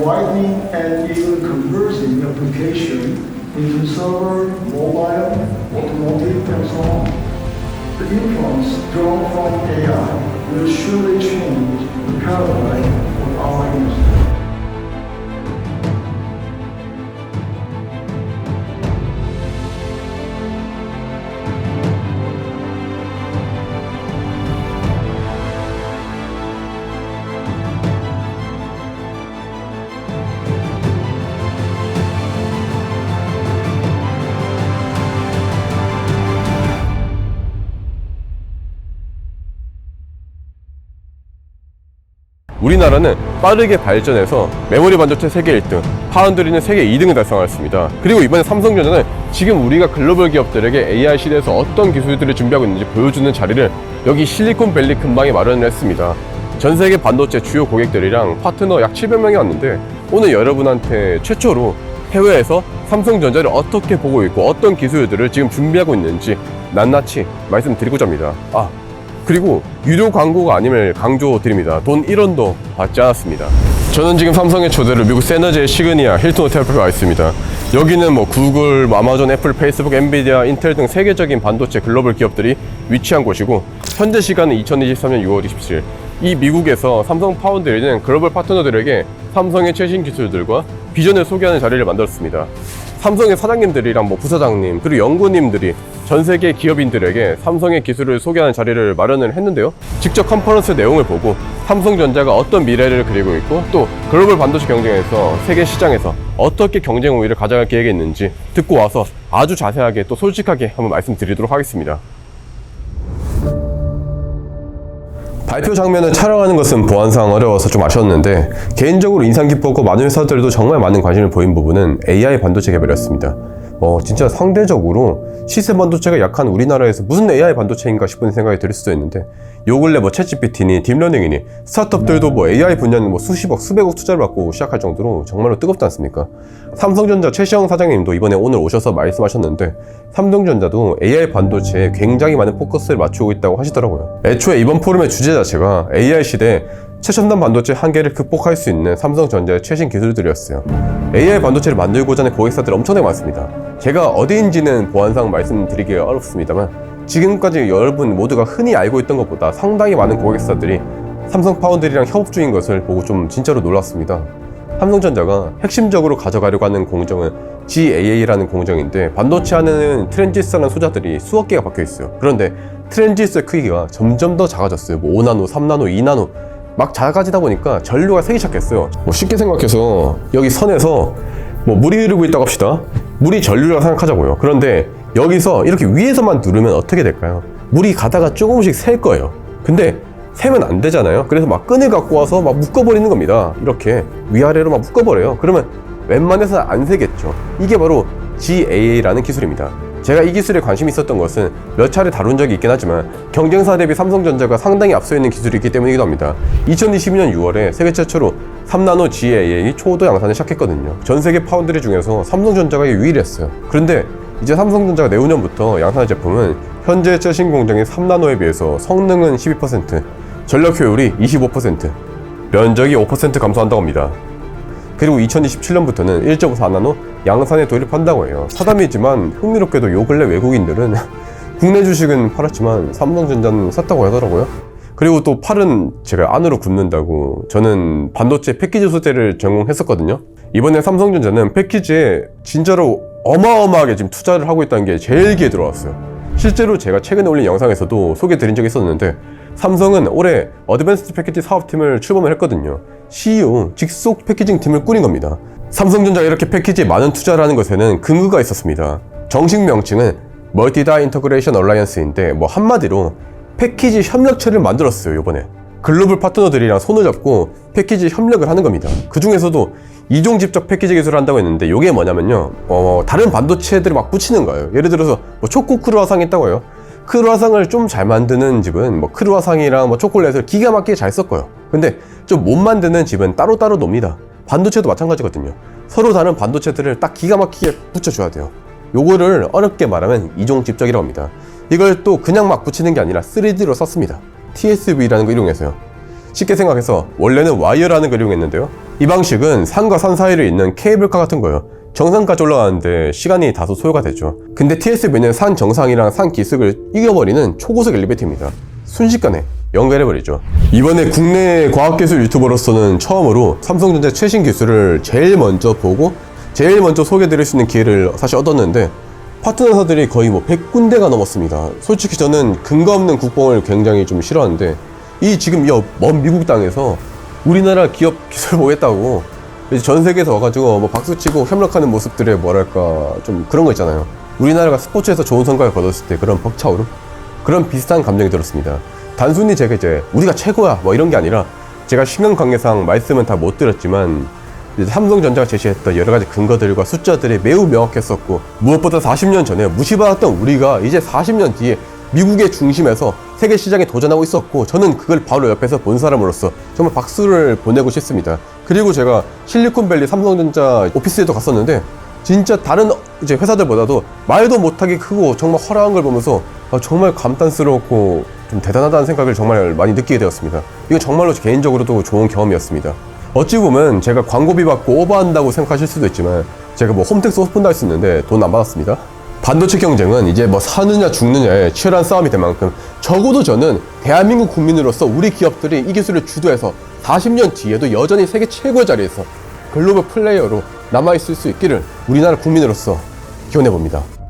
widening and even converting application into server, mobile, automotive, and so on. The influence drawn from AI will surely change the paradigm of our industry. 우리나라는 빠르게 발전해서 메모리 반도체 세계 1등, 파운드리는 세계 2등을 달성하였습니다. 그리고 이번에 삼성전자는 지금 우리가 글로벌 기업들에게 AI 시대에서 어떤 기술들을 준비하고 있는지 보여주는 자리를 여기 실리콘밸리 근방에 마련을 했습니다. 전 세계 반도체 주요 고객들이랑 파트너 약 700명이 왔는데 오늘 여러분한테 최초로 해외에서 삼성전자를 어떻게 보고 있고 어떤 기술들을 지금 준비하고 있는지 낱낱이 말씀드리고자 합니다. 그리고 유료 광고가 아님을 강조드립니다. 돈 1원도 받지 않았습니다. 저는 지금 삼성의 초대를 미국 세너제의 시그니아 힐튼 호텔 앞에 와 있습니다. 여기는 구글, 아마존, 애플, 페이스북, 엔비디아, 인텔 등 세계적인 반도체 글로벌 기업들이 위치한 곳이고 현재 시간은 2023년 6월 27일 이 미국에서 삼성 파운드리는 글로벌 파트너들에게 삼성의 최신 기술들과 비전을 소개하는 자리를 만들었습니다. 삼성의 사장님들이랑 부사장님 그리고 연구님들이 전 세계 기업인들에게 삼성의 기술을 소개하는 자리를 마련을 했는데요. 직접 컨퍼런스 내용을 보고 삼성전자가 어떤 미래를 그리고 있고 또 글로벌 반도체 경쟁에서 세계 시장에서 어떻게 경쟁 우위를 가져갈 계획이 있는지 듣고 와서 아주 자세하게 또 솔직하게 한번 말씀드리도록 하겠습니다. 발표 장면을 촬영하는 것은 보안상 어려워서 좀 아쉬웠는데 개인적으로 인상 깊었고 많은 회사들도 정말 많은 관심을 보인 부분은 AI 반도체 개발이었습니다. 진짜 상대적으로 시세 반도체가 약한 우리나라에서 무슨 AI 반도체인가 싶은 생각이 들 수도 있는데 요 근래 챗GPT니 딥러닝이니 스타트업들도 AI 분야는 수십억, 수백억 투자를 받고 시작할 정도로 정말로 뜨겁지 않습니까? 삼성전자 최시영 사장님도 이번에 오늘 오셔서 말씀하셨는데 삼성전자도 AI 반도체에 굉장히 많은 포커스를 맞추고 있다고 하시더라고요. 애초에 이번 포럼의 주제 자체가 AI 시대에 최첨단 반도체 한계를 극복할 수 있는 삼성전자의 최신 기술들이었어요. AI 반도체를 만들고자 하는 고객사들이 엄청나게 많습니다. 제가 어디인지는 보안상 말씀드리기가 어렵습니다만 지금까지 여러분 모두가 흔히 알고 있던 것보다 상당히 많은 고객사들이 삼성 파운드리랑 협업 중인 것을 보고 좀 진짜로 놀랐습니다. 삼성전자가 핵심적으로 가져가려고 하는 공정은 GAA라는 공정인데 반도체 안에는 트랜지스터라는 소자들이 수억 개가 박혀 있어요. 그런데 트랜지스터의 크기가 점점 더 작아졌어요. 5나노, 3나노, 2나노 막 작아지다 보니까 전류가 새기 시작했어요. 쉽게 생각해서 여기 선에서 물이 흐르고 있다고 합시다. 물이 전류라고 생각하자고요. 그런데 여기서 이렇게 위에서만 누르면 어떻게 될까요? 물이 가다가 조금씩 셀 거예요. 근데 세면 안 되잖아요. 그래서 끈을 갖고 와서 묶어버리는 겁니다. 이렇게 위아래로 묶어버려요. 그러면 웬만해서는 안 새겠죠. 이게 바로 GAA라는 기술입니다. 제가 이 기술에 관심이 있었던 것은 몇 차례 다룬 적이 있긴 하지만 경쟁사 대비 삼성전자가 상당히 앞서 있는 기술이 있기 때문이기도 합니다. 2022년 6월에 세계 최초로 3나노 GAA 초도 양산을 시작했거든요. 전 세계 파운드리 중에서 삼성전자가 유일했어요. 그런데 이제 삼성전자가 내후년부터 양산할 제품은 현재 최신 공정인 3나노에 비해서 성능은 12%, 전력 효율이 25%, 면적이 5% 감소한다고 합니다. 그리고 2027년부터는 1.4나노 양산에 돌입한다고 해요. 사담이지만 흥미롭게도 요 근래 외국인들은 국내 주식은 팔았지만 삼성전자는 샀다고 하더라고요. 그리고 또 팔은 제가 안으로 굽는다고 저는 반도체 패키지 소재를 전공했었거든요. 이번에 삼성전자는 패키지에 진짜로 어마어마하게 지금 투자를 하고 있다는 게 제일 귀에 들어왔어요. 실제로 제가 최근에 올린 영상에서도 소개드린 적이 있었는데 삼성은 올해 어드밴스드 패키지 사업팀을 출범을 했거든요. CEO, 직속 패키징 팀을 꾸린 겁니다. 삼성전자가 이렇게 패키지에 많은 투자를 하는 것에는 근거가 있었습니다. 정식 명칭은 멀티다이 인터그레이션 얼라이언스인데 한마디로 패키지 협력체를 만들었어요. 이번에 글로벌 파트너들이랑 손을 잡고 패키지 협력을 하는 겁니다. 그 중에서도 이종 집적 패키지 기술을 한다고 했는데 이게 뭐냐면요, 다른 반도체들을 붙이는 거예요. 예를 들어서 초코 크루아상이 있다고 해요. 크루아상을 좀 잘 만드는 집은 크루아상이랑 초콜릿을 기가 막히게 잘 섞어요. 근데 좀 못 만드는 집은 따로따로 놉니다. 반도체도 마찬가지거든요. 서로 다른 반도체들을 딱 기가 막히게 붙여줘야 돼요. 요거를 어렵게 말하면 이종 집적이라고 합니다. 이걸 또 그냥 붙이는 게 아니라 3D로 썼습니다. TSV라는 거 이용해서요. 쉽게 생각해서 원래는 와이어라는 걸 이용했는데요. 이 방식은 산과 산 사이를 잇는 케이블카 같은 거예요. 정상까지 올라가는데 시간이 다소 소요가 되죠. 근데 TSV는 산 정상이랑 산 기슭을 이겨버리는 초고속 엘리베이터입니다. 순식간에 연결해버리죠. 이번에 국내 과학기술 유튜버로서는 처음으로 삼성전자 최신 기술을 제일 먼저 보고 제일 먼저 소개해드릴 수 있는 기회를 사실 얻었는데 파트너사들이 거의 뭐 100군데가 넘었습니다. 솔직히 저는 근거 없는 국뽕을 굉장히 좀 싫어하는데 이 지금 이 먼 미국 땅에서 우리나라 기업 기술 보겠다고 이제 전 세계에서 와가지고 뭐 박수치고 협력하는 모습들의 뭐랄까 좀 그런 거 있잖아요. 우리나라가 스포츠에서 좋은 성과를 거뒀을 때 그런 벅차오름? 그런 비슷한 감정이 들었습니다. 단순히 제가 이제 우리가 최고야 뭐 이런 게 아니라 제가 시간 관계상 말씀은 다 못 드렸지만 이제 삼성전자가 제시했던 여러 가지 근거들과 숫자들이 매우 명확했었고 무엇보다 40년 전에 무시받았던 우리가 이제 40년 뒤에 미국의 중심에서 세계 시장에 도전하고 있었고 저는 그걸 바로 옆에서 본 사람으로서 정말 박수를 보내고 싶습니다. 그리고 제가 실리콘밸리 삼성전자 오피스에도 갔었는데 진짜 다른 이제 회사들보다도 말도 못하게 크고 정말 화려한 걸 보면서 정말 감탄스러웠고 좀 대단하다는 생각을 정말 많이 느끼게 되었습니다. 이거 정말로 개인적으로도 좋은 경험이었습니다. 어찌 보면 제가 광고비 받고 오버한다고 생각하실 수도 있지만 제가 뭐 홈택스 오픈도 할 수 있는데 돈 안 받았습니다. 반도체 경쟁은 이제 뭐 사느냐 죽느냐의 치열한 싸움이 될 만큼 적어도 저는 대한민국 국민으로서 우리 기업들이 이 기술을 주도해서 40년 뒤에도 여전히 세계 최고의 자리에서 글로벌 플레이어로 남아있을 수 있기를 우리나라 국민으로서 기원해봅니다.